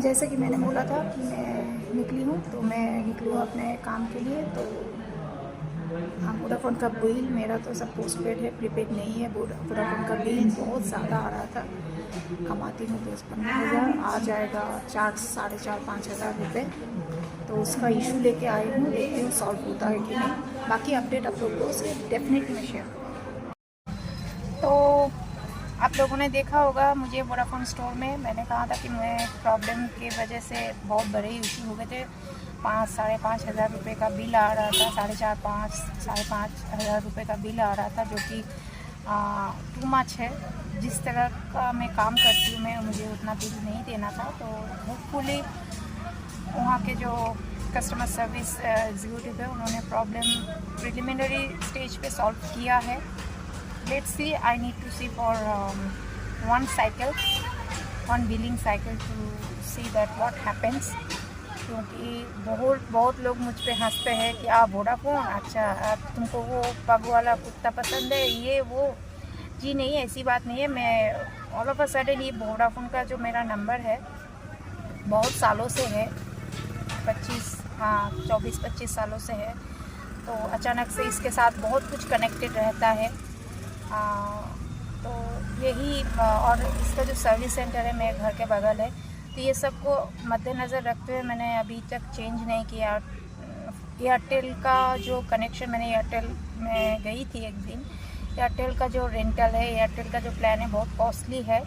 जैसे कि मैंने बोला था कि मैं निकली हूँ, तो मैं निकली हूँ अपने काम के लिए। तो हाँ, वोडाफ़ोन का बिल मेरा तो सब पोस्टपेड है, प्रीपेड नहीं है। वोडाफ़ोन का बिल बहुत ज़्यादा आ रहा था। कमाती हूँ 10-15 हज़ार, आ जाएगा 4 साढ़े 4-5 हज़ार रुपये। तो उसका इशू लेके आई हूँ, देखती हूँ सॉल्व होता है कि नहीं। बाकी अपडेट आप लोगों से डेफिनेटली मैं शेयर करूँगी। तो आप लोगों ने देखा होगा मुझे वोडाफ़ोन स्टोर में मैंने कहा था कि मैं प्रॉब्लम की वजह से बहुत बड़े इशू हो गए थे। 5-5.5 हज़ार रुपये का बिल आ रहा था, 4.5-5.5 हज़ार रुपये का बिल आ रहा था, जो कि टू मच है। जिस तरह का मैं काम करती हूँ, मैं मुझे उतना बिल नहीं देना था। तो होपफुली वहाँ के जो कस्टमर सर्विस एग्जीक्यूटिव है, उन्होंने प्रॉब्लम प्रिलिमिनरी स्टेज पे सॉल्व किया है। Let's see, I need to see for one cycle, one billing cycle to see that what happens। क्योंकि बहुत लोग मुझ पे हंसते हैं कि आप वोडाफ़ोन, अच्छा आप तुमको वो पग वाला कुत्ता पसंद है, ये वो। जी नहीं, ऐसी बात नहीं है। मैं ऑल ऑफ अ सडन ये वोडाफ़ोन का जो मेरा नंबर है बहुत सालों से है, 24-25 सालों से है। तो अचानक से इसके साथ बहुत कुछ कनेक्टेड रहता है। तो यही और इसका जो सर्विस सेंटर है मेरे घर के बगल है। तो ये सबको मद्देनज़र रखते हुए मैंने अभी तक चेंज नहीं किया। एयरटेल का जो कनेक्शन, मैंने एयरटेल में गई थी एक दिन। एयरटेल का जो रेंटल है, एयरटेल का जो प्लान है बहुत कॉस्टली है।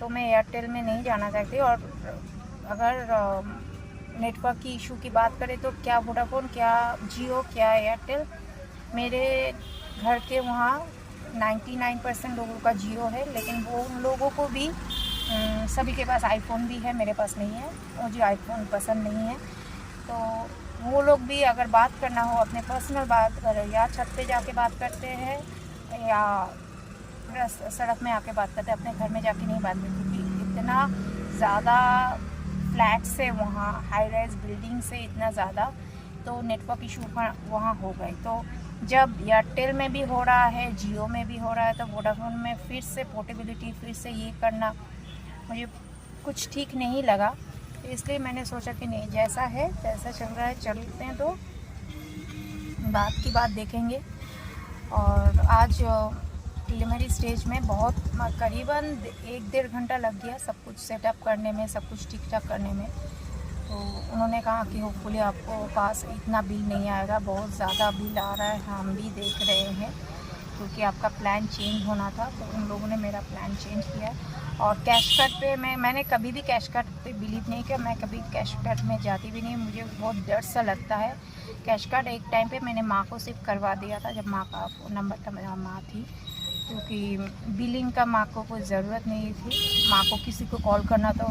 तो मैं एयरटेल में नहीं जाना चाहती। और अगर नेटवर्क की इशू की बात करें तो क्या वोडाफ़ोन, क्या जियो, क्या एयरटेल, मेरे घर के वहाँ 99% लोगों का जियो है। लेकिन वो उन लोगों को भी सभी के पास आईफोन भी है, मेरे पास नहीं है। मुझे आईफोन पसंद नहीं है। तो वो लोग भी अगर बात करना हो, अपने पर्सनल बात करें, या छत पे जाके बात करते हैं या सड़क में आके बात करते हैं, अपने घर में जाके नहीं बात करते। क्योंकि इतना ज़्यादा फ्लैट से वहाँ, हाई राइज बिल्डिंग से इतना ज़्यादा, तो नेटवर्क इशू वहाँ हो गए। तो जब एयरटेल में भी हो रहा है, जियो में भी हो रहा है, तो वोडाफ़ोन में फिर से पोर्टेबिलिटी, फिर से ये करना मुझे कुछ ठीक नहीं लगा। तो इसलिए मैंने सोचा कि नहीं, जैसा है जैसा चल रहा है चलते हैं। तो बात की बात देखेंगे। और आज डिलीवरी स्टेज में बहुत करीबन 1-1.5 घंटा लग गया सब कुछ सेटअप करने में, सब कुछ ठीक ठाक करने में। तो उन्होंने कहा कि होपफुली आपको पास इतना बिल नहीं आएगा, बहुत ज़्यादा बिल आ रहा है, हम भी देख रहे हैं, क्योंकि आपका प्लान चेंज होना था। तो उन लोगों ने मेरा प्लान चेंज किया। और कैश कट पे मैंने कभी भी कैश कट पे बिलीव नहीं किया। मैं कभी कैश कट में जाती भी नहीं, मुझे बहुत डर सा लगता है कैश कट। एक टाइम पे मैंने माँ को सिर्फ करवा दिया था, जब माँ का फ़ोन नंबर था, मेरा माँ थी, क्योंकि बिलिंग का माँ को कोई ज़रूरत नहीं थी। माँ को किसी को कॉल करना तो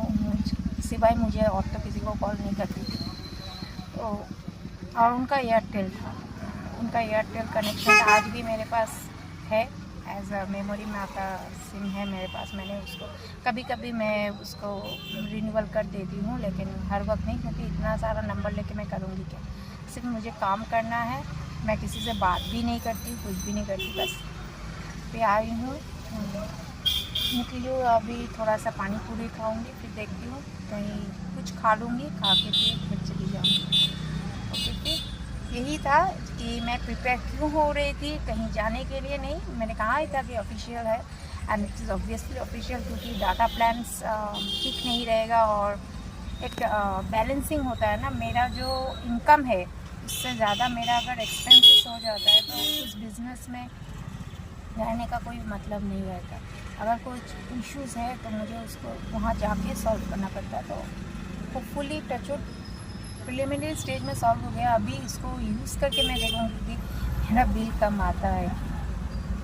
सिवाय मुझे और तो किसी को कॉल नहीं करती थी। तो और उनका एयरटेल था, उनका एयरटेल कनेक्शन आज भी मेरे पास है, एज अ मेमोरी में आता सिम है मेरे पास। मैंने उसको कभी कभी मैं उसको रिन्यूअल कर देती हूँ, लेकिन हर वक्त नहीं, क्योंकि इतना सारा नंबर लेके मैं करूँगी क्या। सिर्फ मुझे काम करना है, मैं किसी से बात भी नहीं करती, कुछ भी नहीं करती, बस पे आई हूँ, निकली हूँ। अभी थोड़ा सा पानी पूरी खाऊंगी, फिर देखती हूँ कहीं कुछ खा लूँगी, खा के फिर चली जाऊँगी। ओके, फिर यही था कि मैं प्रिपेयर क्यों हो रही थी, कहीं जाने के लिए नहीं। मैंने कहा ही था कि ऑफिशियल है, and it is obviously official, क्योंकि डाटा प्लान्स ठीक नहीं रहेगा। और एक बैलेंसिंग होता है ना, मेरा जो इनकम है उससे ज़्यादा मेरा अगर एक्सपेंसेस हो जाता है, तो उस बिज़नेस में रहने का कोई मतलब नहीं रहता। अगर कुछ इश्यूज़ है तो मुझे उसको वहाँ जाके सॉल्व करना पड़ता है। तो होपफुली टचवुड प्रिलिमिनरी स्टेज में सॉल्व हो गया। अभी इसको यूज़ करके मैं देखूँगी कि मेरा बिल कम आता है।